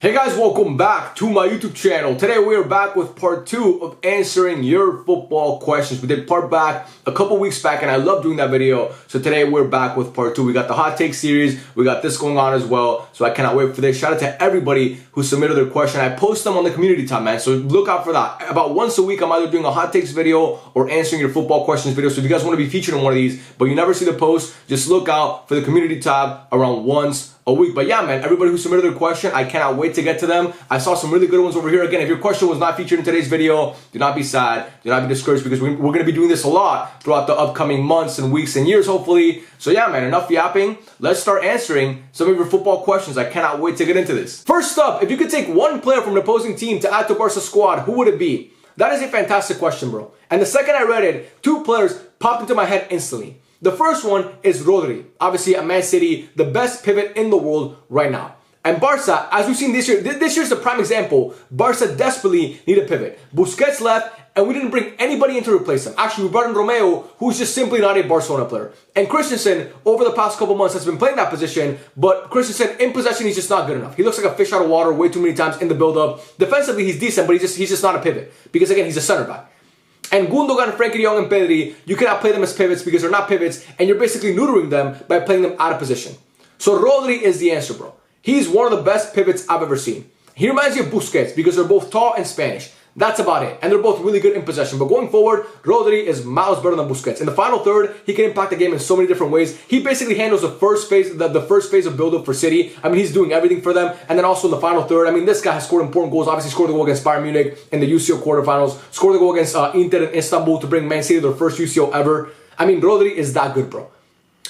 Hey guys, welcome back to my YouTube channel. Today we are back with part 2 of answering your football questions. We did part back a couple weeks back and I love doing that video. So today we're back with part 2. We got the hot take series. We got this going on as well. So I cannot wait for this. Shout out to everybody who submitted their question. I post them on the community tab, man. So look out for that. About once a week, I'm either doing a hot takes video or answering your football questions video. So if you guys want to be featured in one of these, but you never see the post, just look out for the community tab around once a week. But yeah, man, everybody who submitted their question, I cannot wait to get to them. I saw some really good ones over here. Again, if your question was not featured in today's video, do not be sad, do not be discouraged, because we're going to be doing this a lot throughout the upcoming months and weeks and years, hopefully. So yeah, man, enough yapping. Let's start answering some of your football questions. I cannot wait to get into this. First up, if you could take one player from an opposing team to add to Barca Squad, who would it be? That is a fantastic question, bro. And the second I read it, two players popped into my head instantly. The first one is Rodri, obviously at Man City, the best pivot in the world right now. And Barca, as we've seen this year, this year's the prime example. Barca desperately need a pivot. Busquets left, and we didn't bring anybody in to replace him. Actually, we brought in Romeo, who's just simply not a Barcelona player. And Christensen, over the past couple months, has been playing that position, but Christensen, in possession, he's just not good enough. He looks like a fish out of water way too many times in the build-up. Defensively, he's decent, but he's just not a pivot. Because, again, he's a center back. And Gundogan, Frankie de Jong, and Pedri, you cannot play them as pivots because they're not pivots, and you're basically neutering them by playing them out of position. So Rodri is the answer, bro. He's one of the best pivots I've ever seen. He reminds me of Busquets because they're both tall and Spanish. That's about it. And they're both really good in possession. But going forward, Rodri is miles better than Busquets. In the final third, he can impact the game in so many different ways. He basically handles the first phase of build-up for City. I mean, he's doing everything for them. And then also in the final third, I mean, this guy has scored important goals. Obviously scored the goal against Bayern Munich in the UCL quarterfinals. Scored the goal against Inter in Istanbul to bring Man City their first UCL ever. I mean, Rodri is that good, bro.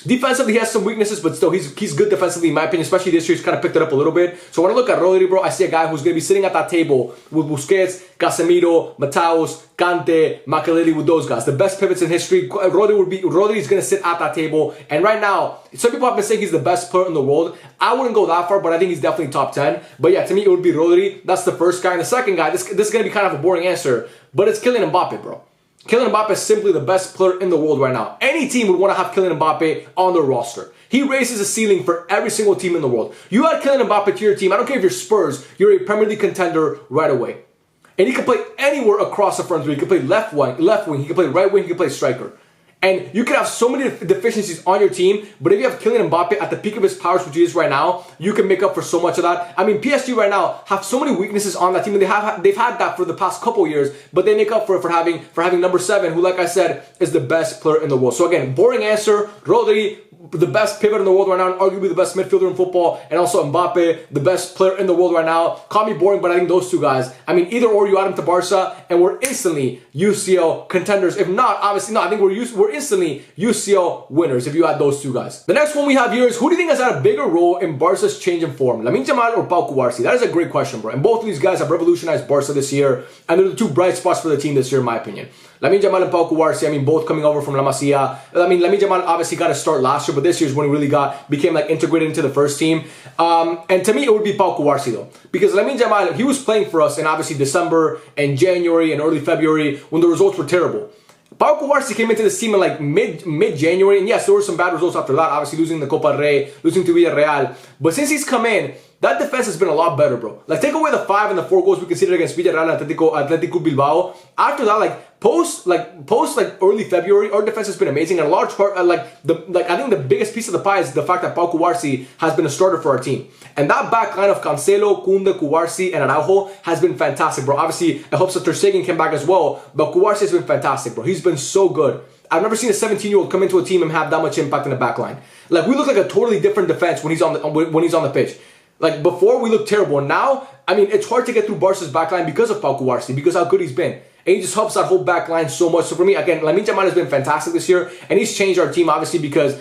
Defensively, he has some weaknesses, but still, he's good defensively, in my opinion. Especially this year, he's kind of picked it up a little bit. So when I look at Rodri, bro, I see a guy who's going to be sitting at that table with Busquets, Casemiro, Mataus, Kante, Makelele, with those guys. The best pivots in history. Rodri is going to sit at that table. And right now, some people have been saying he's the best player in the world. I wouldn't go that far, but I think he's definitely top 10. But yeah, to me, it would be Rodri. That's the first guy. And the second guy, this is going to be kind of a boring answer, but it's Kylian Mbappe, bro. Kylian Mbappe is simply the best player in the world right now. Any team would want to have Kylian Mbappe on their roster. He raises the ceiling for every single team in the world. You add Kylian Mbappe to your team, I don't care if you're Spurs, you're a Premier League contender right away. And he can play anywhere across the front three. He can play left wing, he can play right wing, he can play striker. And you can have so many deficiencies on your team, but if you have Kylian Mbappe at the peak of his powers, which he is right now, you can make up for so much of that. I mean, PSG right now have so many weaknesses on that team, and they've had that for the past couple years, but they make up for having number 7, who, like I said, is the best player in the world. So again, boring answer, Rodri, the best pivot in the world right now, and arguably the best midfielder in football, and also Mbappe, the best player in the world right now. Call me boring, but I think those two guys, I mean, either or you add them to Barca, and we're instantly UCL contenders. If not, obviously not. I think we're instantly UCL winners if you add those two guys. The next one we have here is, who do you think has had a bigger role in Barca's change in form? Lamine Yamal or Pau Cubarsí? That is a great question, bro. And both of these guys have revolutionized Barca this year, and they're the two bright spots for the team this year, in my opinion. Lamine Yamal and Pau Cubarsí, I mean, both coming over from La Masia. I mean, Lamine Yamal obviously got a start last year, but this year's when he really became like integrated into the first team. And to me, it would be Pau Cubarsí though, because Lamine Yamal, he was playing for us in obviously December and January and early February when the results were terrible. Pau Cubarsí came into this team in like mid-January, and yes, there were some bad results after that, obviously losing the Copa del Rey, losing to Villarreal. But since he's come in, that defense has been a lot better, bro. Like, take away the 5 and the 4 goals we conceded against Villarreal and Atletico Bilbao. After that, post early February, our defense has been amazing. And a large part, I think the biggest piece of the pie is the fact that Pau Cubarsí has been a starter for our team. And that back line of Cancelo, Koundé, Cubarsí, and Araujo has been fantastic, bro. Obviously, it helps that Ter Stegen came back as well, but Cubarsí has been fantastic, bro. He's been so good. I've never seen a 17-year-old come into a team and have that much impact in the back line. Like, we look like a totally different defense when he's on the pitch. Like, before, we looked terrible. And now, I mean, it's hard to get through Barca's backline because of Pau Cubarsí, because how good he's been. And he just helps that whole back line so much. So for me, again, Lamine Yamal has been fantastic this year. And he's changed our team, obviously, because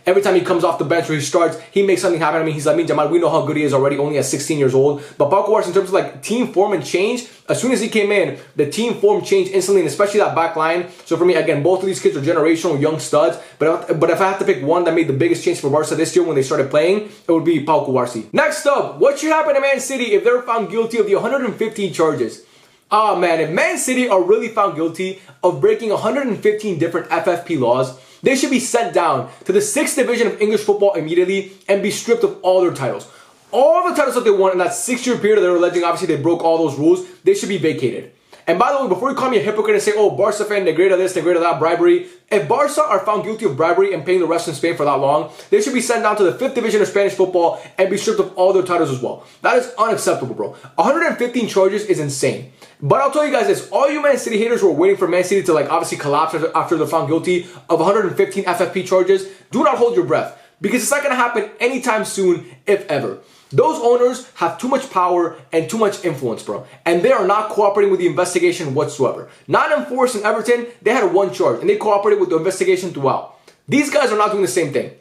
every time he comes off the bench or he starts, he makes something happen. I mean, he's Lamine Yamal. We know how good he is already, only at 16 years old. But Pau Cubarsí, in terms of like team form and change, as soon as he came in, the team form changed instantly, and especially that back line. So for me, again, both of these kids are generational young studs. But if I had to pick one that made the biggest change for Barca this year when they started playing, it would be Pau Cubarsí. Next up, what should happen to Man City if they're found guilty of the 115 charges? Oh man, if Man City are really found guilty of breaking 115 different FFP laws, they should be sent down to the 6th division of English football immediately and be stripped of all their titles. all the titles that they won in that 6-year period that they were alleging, obviously they broke all those rules, they should be vacated. And by the way, before you call me a hypocrite and say, oh, Barca fan, they're great at this, they're great at that, bribery. If Barca are found guilty of bribery and paying the refs in Spain for that long, they should be sent down to the 5th division of Spanish football and be stripped of all their titles as well. That is unacceptable, bro. 115 charges is insane. But I'll tell you guys this, all you Man City haters who are waiting for Man City to like obviously collapse after they're found guilty of 115 FFP charges, do not hold your breath. Because it's not going to happen anytime soon, if ever. Those owners have too much power and too much influence, bro. And they are not cooperating with the investigation whatsoever. Nottingham Forest and Everton, they had one charge and they cooperated with the investigation throughout. These guys are not doing the same thing.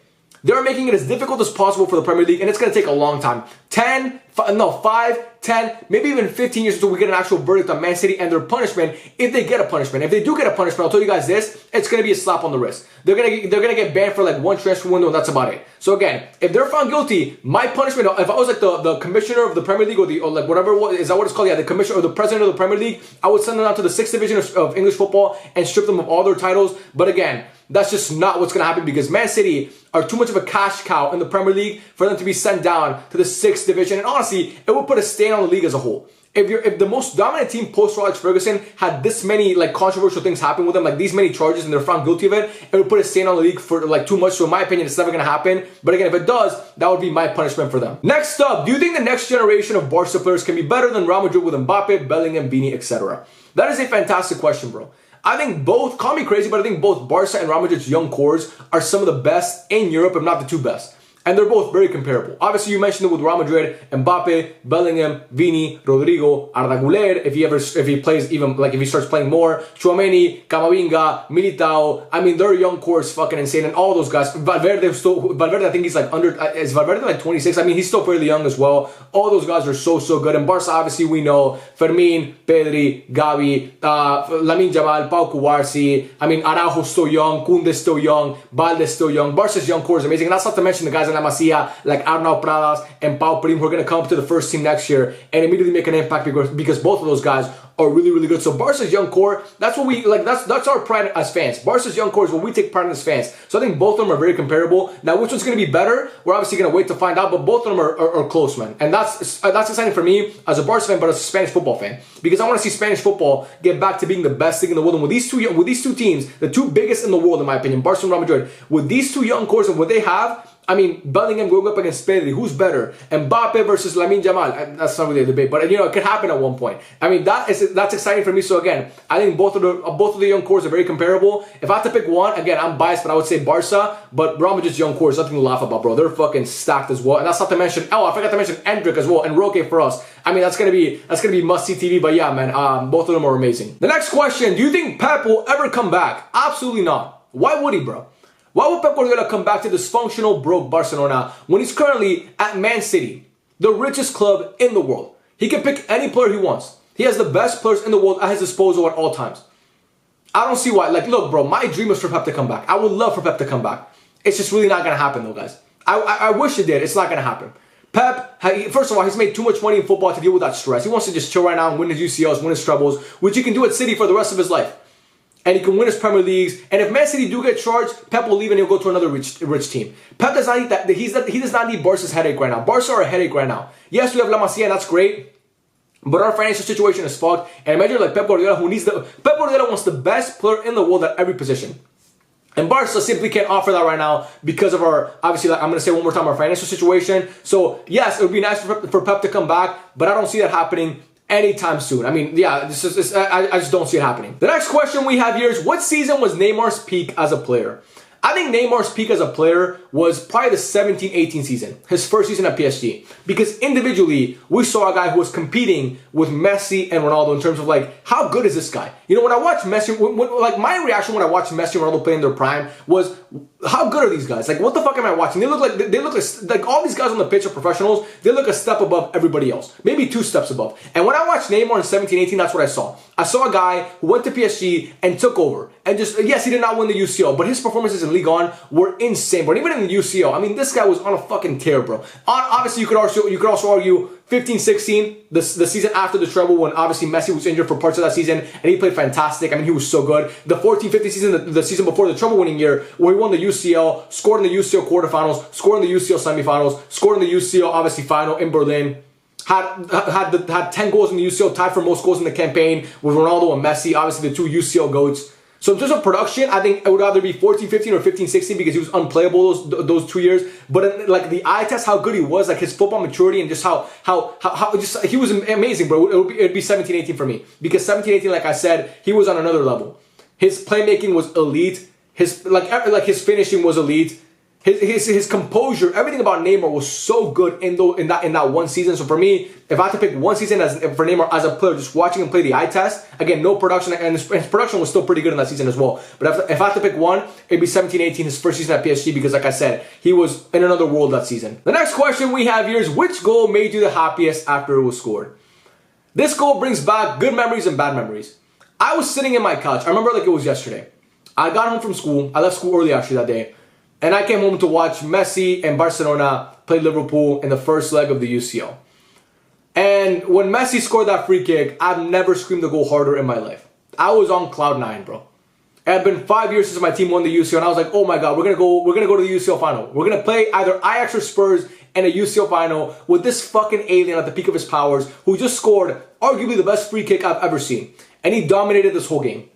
They're making it as difficult as possible for the Premier League, and it's going to take a long time. 5, 10, maybe even 15 years until we get an actual verdict on Man City and their punishment, if they get a punishment. If they do get a punishment, I'll tell you guys this, it's going to be a slap on the wrist. They're going to get banned for like one transfer window, and that's about it. So again, if they're found guilty, my punishment, if I was like the commissioner of the Premier League or like whatever, is that what it's called? Yeah, the commissioner or the president of the Premier League, I would send them out to the 6th division of English football and strip them of all their titles. But again, that's just not what's going to happen because Man City are too much of a cash cow in the Premier League for them to be sent down to the 6th division. And honestly, it would put a stain on the league as a whole. If the most dominant team post Alex Ferguson had this many like controversial things happen with them, like these many charges, and they're found guilty of it, it would put a stain on the league for like too much. So in my opinion, it's never going to happen. But again, if it does, that would be my punishment for them. Next up, do you think the next generation of Barca players can be better than Real Madrid with Mbappe, Bellingham, Vini, etc.? That is a fantastic question, bro. I think both, call me crazy, but I think both Barca and Real Madrid's young cores are some of the best in Europe, if not the two best. And they're both very comparable. Obviously, you mentioned it with Real Madrid, Mbappe, Bellingham, Vini, Rodrigo, Arda Güler, if he plays even, like if he starts playing more, Tchouaméni, Camavinga, Militao. I mean, their young core is fucking insane. And all those guys, Valverde, I think he's like is Valverde like 26? I mean, he's still fairly young as well. All those guys are so good. And Barca, obviously, we know, Fermin, Pedri, Gavi, Lamine Yamal, Pau Cubarsí. I mean, Araujo's still young, Koundé's still young, Balde's still young. Barca's young core is amazing. And that's not to mention the guys in La Masia, like Arnau Pradas and Pau Prim, who are going to come up to the first team next year and immediately make an impact because both of those guys are really good. So Barca's young core, that's what we like. That's our pride as fans. Barca's young core is what we take pride in as fans. So I think both of them are very comparable. Now, which one's going to be better? We're obviously going to wait to find out. But both of them are close, man. And that's exciting for me as a Barca fan, but as a Spanish football fan, because I want to see Spanish football get back to being the best league in the world. And with these two teams, the two biggest in the world, in my opinion, Barca and Real Madrid, with these two young cores and what they have. I mean, Bellingham going up against Pedri, who's better? Mbappe versus Lamine Yamal. That's not really a debate, but you know, it could happen at one point. I mean, that's exciting for me. So again, I think both of the young cores are very comparable. If I have to pick one, again, I'm biased, but I would say Barca. But Real Madrid's young core is nothing to laugh about, bro. They're fucking stacked as well, and that's not to mention. Oh, I forgot to mention Endrick as well and Roque for us. I mean, that's gonna be must-see TV. But yeah, man, both of them are amazing. The next question: do you think Pep will ever come back? Absolutely not. Why would he, bro? Why would Pep Guardiola come back to dysfunctional, broke Barcelona when he's currently at Man City, the richest club in the world? He can pick any player he wants. He has the best players in the world at his disposal at all times. I don't see why. Like, look, bro, my dream is for Pep to come back. I would love for Pep to come back. It's just really not going to happen, though, guys. I wish it did. It's not going to happen. Pep, first of all, he's made too much money in football to deal with that stress. He wants to just chill right now and win his UCLs, win his trebles, which he can do at City for the rest of his life. And he can win his Premier Leagues. And if Man City do get charged, Pep will leave and he'll go to another rich team. Pep does not need that. He does not need Barca's headache right now. Barca are a headache right now. Yes, we have La Masia, and that's great. But our financial situation is fucked. And imagine like Pep Guardiola, Pep Guardiola wants the best player in the world at every position. And Barca simply can't offer that right now because of our, obviously, like I'm going to say one more time, our financial situation. So yes, it would be nice for Pep to come back, but I don't see that happening anytime soon. I mean, yeah, I just don't see it happening. The next question we have here is, what season was Neymar's peak as a player? I think Neymar's peak as a player was probably the 17-18 season, his first season at PSG. Because individually, we saw a guy who was competing with Messi and Ronaldo in terms of like, how good is this guy? You know, when I watched Messi, like my reaction when I watched Messi and Ronaldo play in their prime was, how good are these guys? Like, what the fuck am I watching? They look like all these guys on the pitch are professionals. They look a step above everybody else, maybe 2 steps above. And when I watched Neymar in 17-18, that's what I saw. I saw a guy who went to PSG and took over. And just, yes, he did not win the UCL, but his performances in Ligue 1 were insane. But even in the UCL, I mean, this guy was on a fucking tear, bro. Obviously, you could also argue 15-16, the season after the treble, when obviously Messi was injured for parts of that season, and he played fantastic. I mean, he was so good. The 14-15 season, the season before the treble winning year, where he won the UCL, scored in the UCL quarterfinals, scored in the UCL semifinals, scored in the UCL obviously final in Berlin. Had 10 goals in the UCL, tied for most goals in the campaign with Ronaldo and Messi, obviously the two UCL GOATs. So in terms of production, I think it would either be 14-15 or 15-16 because he was unplayable those 2 years. But like the eye test, how good he was, like his football maturity and just how just he was amazing, bro. It'd be 17-18 for me because 17-18, like I said, he was on another level. His playmaking was elite. His his finishing was elite. His composure, everything about Neymar was so good in that one season. So for me, if I had to pick one season for Neymar as a player, just watching him play the eye test, again, no production, and his production was still pretty good in that season as well. But if I had to pick one, it'd be 17-18, his first season at PSG, because like I said, he was in another world that season. The next question we have here is, which goal made you the happiest after it was scored? This goal brings back good memories and bad memories. I was sitting in my couch. I remember like it was yesterday. I got home from school. I left school early actually that day. And I came home to watch Messi and Barcelona play Liverpool in the first leg of the UCL. And when Messi scored that free kick, I've never screamed a goal harder in my life. I was on cloud 9, bro. It had been 5 years since my team won the UCL, and I was like, oh my god, we're gonna go to the UCL final. We're gonna play either Ajax or Spurs in a UCL final with this fucking alien at the peak of his powers who just scored arguably the best free kick I've ever seen. And he dominated this whole game.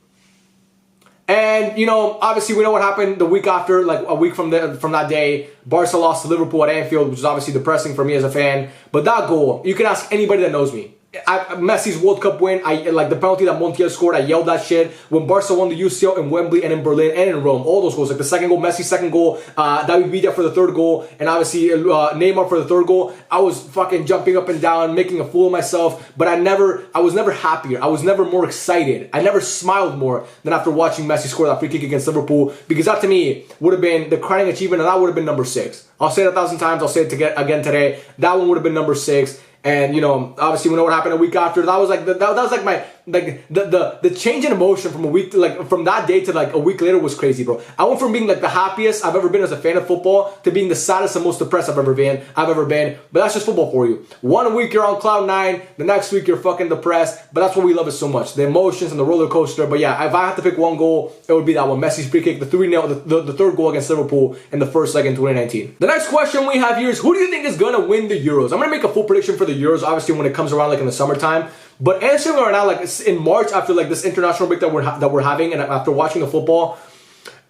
And, you know, obviously we know what happened the week after, like a week from that day. Barca lost to Liverpool at Anfield, which is obviously depressing for me as a fan. But that goal, you can ask anybody that knows me. Messi's World Cup win, like the penalty that Montiel scored, I yelled that shit. When Barca won the UCL in Wembley and in Berlin and in Rome, all those goals, like the second goal, Messi's second goal, David Villa for the third goal, and obviously Neymar for the third goal, I was fucking jumping up and down, making a fool of myself, but I was never happier. I was never more excited. I never smiled more than after watching Messi score that free kick against Liverpool, because that to me would have been the crowning achievement, and that would have been number 6. I'll say it 1,000 times, I'll say it again today. That one would have been number 6. And, you know, obviously we know what happened a week after. That was like the change in emotion from a week to, like, from that day to like a week later was crazy, bro. I went from being like the happiest I've ever been as a fan of football to being the saddest and most depressed I've ever been. But that's just football for you. 1 week you're on cloud 9, the next week you're fucking depressed. But that's why we love it so much, the emotions and the roller coaster. But yeah, if I had to pick one goal, it would be that one, Messi's free kick, the 3-0, the third goal against Liverpool in the first leg in 2019. The next question we have here is, who do you think is gonna win the Euros? I'm gonna make a full prediction for the Euros, obviously when it comes around like in the summertime. But answering right now, like in March, after like this international break that we're having, and after watching the football,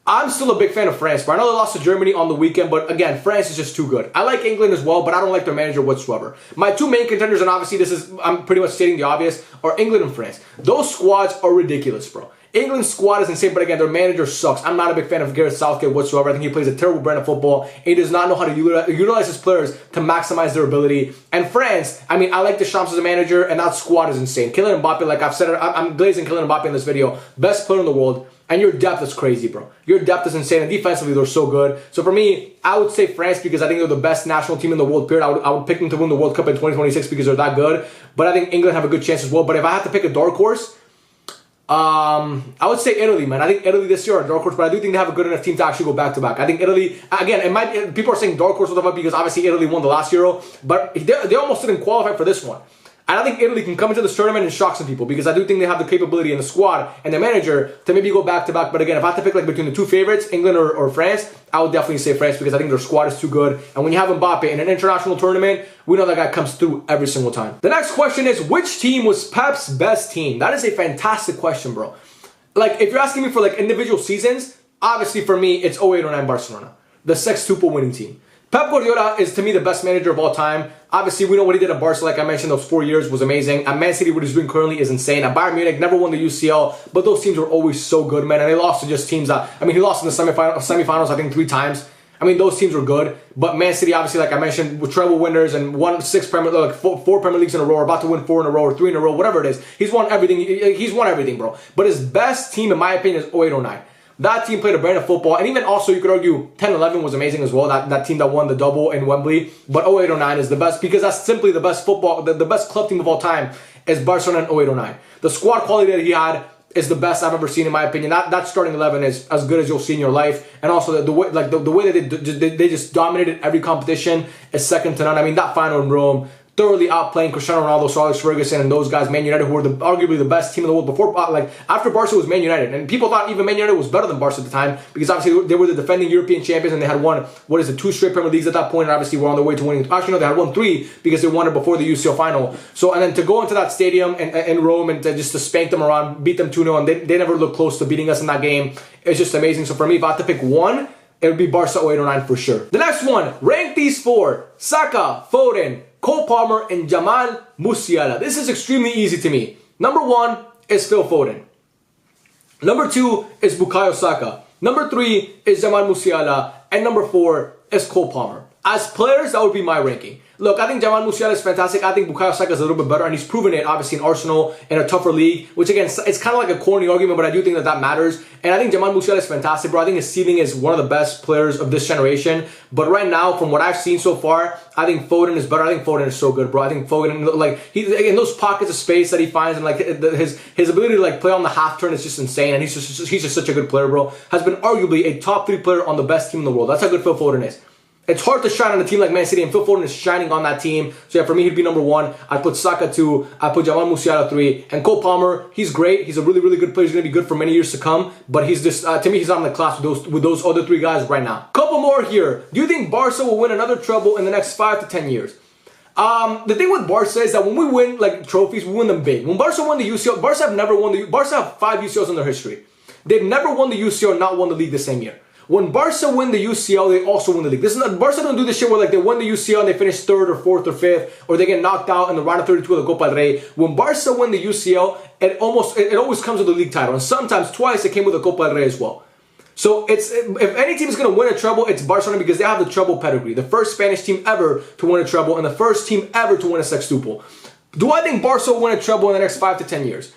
I'm still a big fan of France. But I know they lost to Germany on the weekend, but again, France is just too good. I like England as well, but I don't like their manager whatsoever. My two main contenders, and obviously I'm pretty much stating the obvious, are England and France. Those squads are ridiculous, bro. England's squad is insane, but again, their manager sucks. I'm not a big fan of Gareth Southgate whatsoever. I think he plays a terrible brand of football. He does not know how to utilize his players to maximize their ability. And France, I mean, I like Deschamps as a manager, and that squad is insane. Kylian Mbappe, like I've said, I'm glazing Kylian Mbappe in this video. Best player in the world. And your depth is crazy, bro. Your depth is insane, and defensively, they're so good. So for me, I would say France because I think they're the best national team in the world, period. I would pick them to win the World Cup in 2026 because they're that good. But I think England have a good chance as well. But if I had to pick a dark horse, I would say Italy, man. I think Italy this year are a dark horse, but I do think they have a good enough team to actually go back-to-back. I think Italy, again, people are saying dark horse because obviously Italy won the last Euro, but they almost didn't qualify for this one. And I think Italy can come into this tournament and shock some people because I do think they have the capability in the squad and the manager to maybe go back-to-back. But again, if I had to pick like between the two favorites, England or France, I would definitely say France because I think their squad is too good. And when you have Mbappe in an international tournament, we know that guy comes through every single time. The next question is, which team was Pep's best team? That is a fantastic question, bro. Like, if you're asking me for like individual seasons, obviously for me, it's 08-09 Barcelona, the sextuple winning team. Pep Guardiola is, to me, the best manager of all time. Obviously, we know what he did at Barca, like I mentioned, those 4 years was amazing. At Man City, what he's doing currently is insane. At Bayern Munich, never won the UCL, but those teams were always so good, man. And they lost to just teams that, I mean, he lost in the semifinals, I think, 3 times. I mean, those teams were good. But Man City, obviously, like I mentioned, with treble winners and won 4 Premier Leagues in a row, or about to win 4 in a row, or 3 in a row, whatever it is. He's won everything. He's won everything, bro. But his best team, in my opinion, is 08-09. That team played a brand of football, and even also you could argue 10-11 was amazing as well. That team that won the double in Wembley, but 08-09 is the best because that's simply the best football, the best club team of all time is Barcelona in 08-09. The squad quality that he had is the best I've ever seen in my opinion. That starting 11 is as good as you'll see in your life, and also the way that they just dominated every competition is second to none. I mean that final in Rome. thoroughly outplaying Cristiano Ronaldo, Sir Alex Ferguson, and those guys, Man United, who were arguably the best team in the world before, like after Barca was Man United. And people thought even Man United was better than Barca at the time because obviously they were the defending European champions and they had won, 2 straight Premier Leagues at that point, and obviously were on their way to winning. Actually, no, they had won 3 because they won it before the UCL final. So, and then to go into that stadium in Rome and to spank them around, beat them 2-0, and they never looked close to beating us in that game. It's just amazing. So for me, if I had to pick one, it would be Barca 08-09 for sure. The next one, rank these 4: Saka, Foden, Cole Palmer, and Jamal Musiala. This is extremely easy to me. Number 1 is Phil Foden. Number 2 is Bukayo Saka. Number 3 is Jamal Musiala. And number 4 is Cole Palmer. As players, that would be my ranking. Look, I think Jamal Musiala is fantastic. I think Bukayo Saka is a little bit better, and he's proven it, obviously, in Arsenal, in a tougher league, which, again, it's kind of like a corny argument, but I do think that matters. And I think Jamal Musiala is fantastic, bro. I think his ceiling is one of the best players of this generation. But right now, from what I've seen so far, I think Foden is better. I think Foden is so good, bro. I think Foden, like, in those pockets of space that he finds, and like his ability to like play on the half turn is just insane. And he's just such a good player, bro. Has been arguably a top 3 player on the best team in the world. That's how good Phil Foden is. It's hard to shine on a team like Man City, and Phil Foden is shining on that team. So yeah, for me, he'd be number 1. I'd put Saka 2. I'd put Jamal Musiala 3. And Cole Palmer, he's great. He's a really, really good player. He's going to be good for many years to come. But he's just, to me, he's not in the class with those other 3 guys right now. Couple more here. Do you think Barca will win another treble in the next 5 to 10 years? The thing with Barca is that when we win like trophies, we win them big. When Barca won the UCL, Barca have 5 UCLs in their history. They've never won the UCL and not won the league the same year. When Barca win the UCL, they also win the league. Barca don't do this shit where like they win the UCL and they finish 3rd or 4th or 5th, or they get knocked out in the round of 32 of the Copa del Rey. When Barca win the UCL, it always comes with a league title, and sometimes twice it came with the Copa del Rey as well. So if any team is going to win a treble, it's Barcelona because they have the treble pedigree. The first Spanish team ever to win a treble and the first team ever to win a sextuple. Do I think Barca will win a treble in the next 5 to 10 years?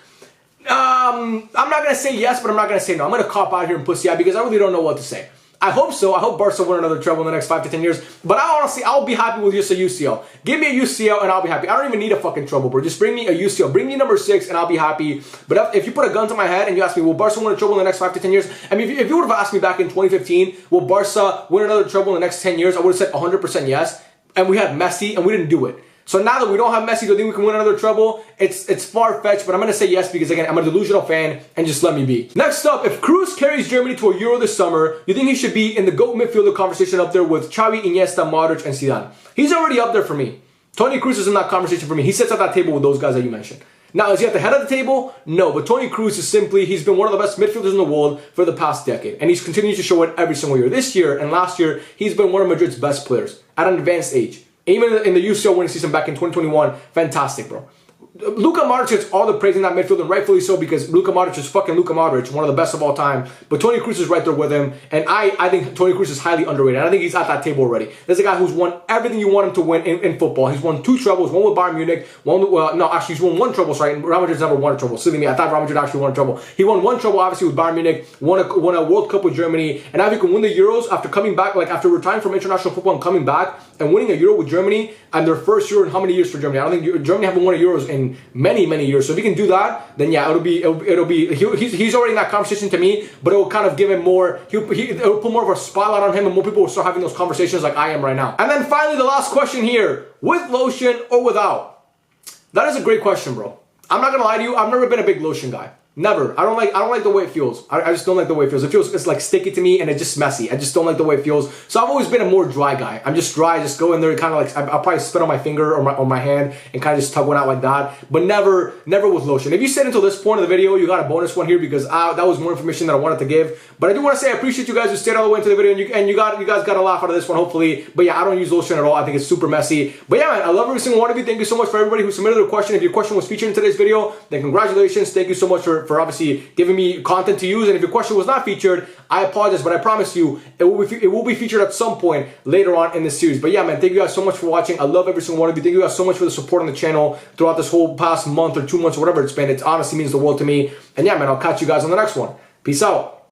I'm not going to say yes, but I'm not going to say no. I'm going to cop out here and pussy out because I really don't know what to say. I hope so. I hope Barca win another treble in the next 5 to 10 years. But I'll be happy with just a UCL. Give me a UCL and I'll be happy. I don't even need a fucking treble, bro. Just bring me a UCL. Bring me number 6 and I'll be happy. But if you put a gun to my head and you ask me, will Barca win a treble in the next 5 to 10 years? I mean, if you would have asked me back in 2015, will Barca win another treble in the next 10 years? I would have said 100% yes. And we had Messi and we didn't do it. So now that we don't have Messi, do I think we can win another treble? It's far-fetched, but I'm going to say yes because, again, I'm a delusional fan, and just let me be. Next up, if Cruz carries Germany to a Euro this summer, you think he should be in the GOAT midfielder conversation up there with Xavi, Iniesta, Modric, and Zidane? He's already up there for me. Toni Kroos is in that conversation for me. He sits at that table with those guys that you mentioned. Now, is he at the head of the table? No, but Toni Kroos is he's been one of the best midfielders in the world for the past decade, and he's continued to show it every single year. This year and last year, he's been one of Madrid's best players at an advanced age. Even in the UCL winning season back in 2021, fantastic, bro. Luka Modric gets all the praise in that midfield, and rightfully so, because Luka Modric is fucking Luka Modric, one of the best of all time. But Toni Kroos is right there with him, and I think Toni Kroos is highly underrated. I think he's at that table already. There's a guy who's won everything you want him to win in football. He's won 2 trebles, one with Bayern Munich, he's won 1 treble, sorry. Real Madrid's never won a treble. Silly me, I thought Real Madrid actually won a treble. He won 1 treble, obviously, with Bayern Munich, won a World Cup with Germany, and now he can win the Euros after coming back, like after retiring from international football and coming back and winning a Euro with Germany, and their first Euro in how many years for Germany? I don't think Germany haven't won a Euros in many years. So if he can do that, then yeah, he's already in that conversation to me, but it will kind of give him more, it will put more of a spotlight on him, and more people will start having those conversations like I am right now. And then finally, the last question here, with Lotion or without? That is a great question, bro. I'm not gonna lie to you, I've never been a big Lotion guy. Never. I don't like the way it feels. I just don't like the way it feels. It's like sticky to me, and it's just messy. I just don't like the way it feels. So I've always been a more dry guy. I'm just dry. I just go in there and kind of like, I'll probably spit on my finger or my hand and kind of just tug one out like that. But never with Lotion. If you stayed until this point of the video, you got a bonus one here because that was more information that I wanted to give. But I do want to say I appreciate you guys who stayed all the way into the video, and you guys got a laugh out of this one, hopefully. But yeah, I don't use Lotion at all. I think it's super messy. But yeah, man, I love every single one of you. Thank you so much for everybody who submitted a question. If your question was featured in today's video, then congratulations. Thank you so much for obviously giving me content to use. And if your question was not featured, I apologize, but I promise you it will be featured at some point later on in this series. But yeah, man, thank you guys so much for watching. I love every single one of you. Thank you guys so much for the support on the channel throughout this whole past month or 2 months or whatever it's been. It honestly means the world to me. And yeah, man, I'll catch you guys on the next one. Peace out.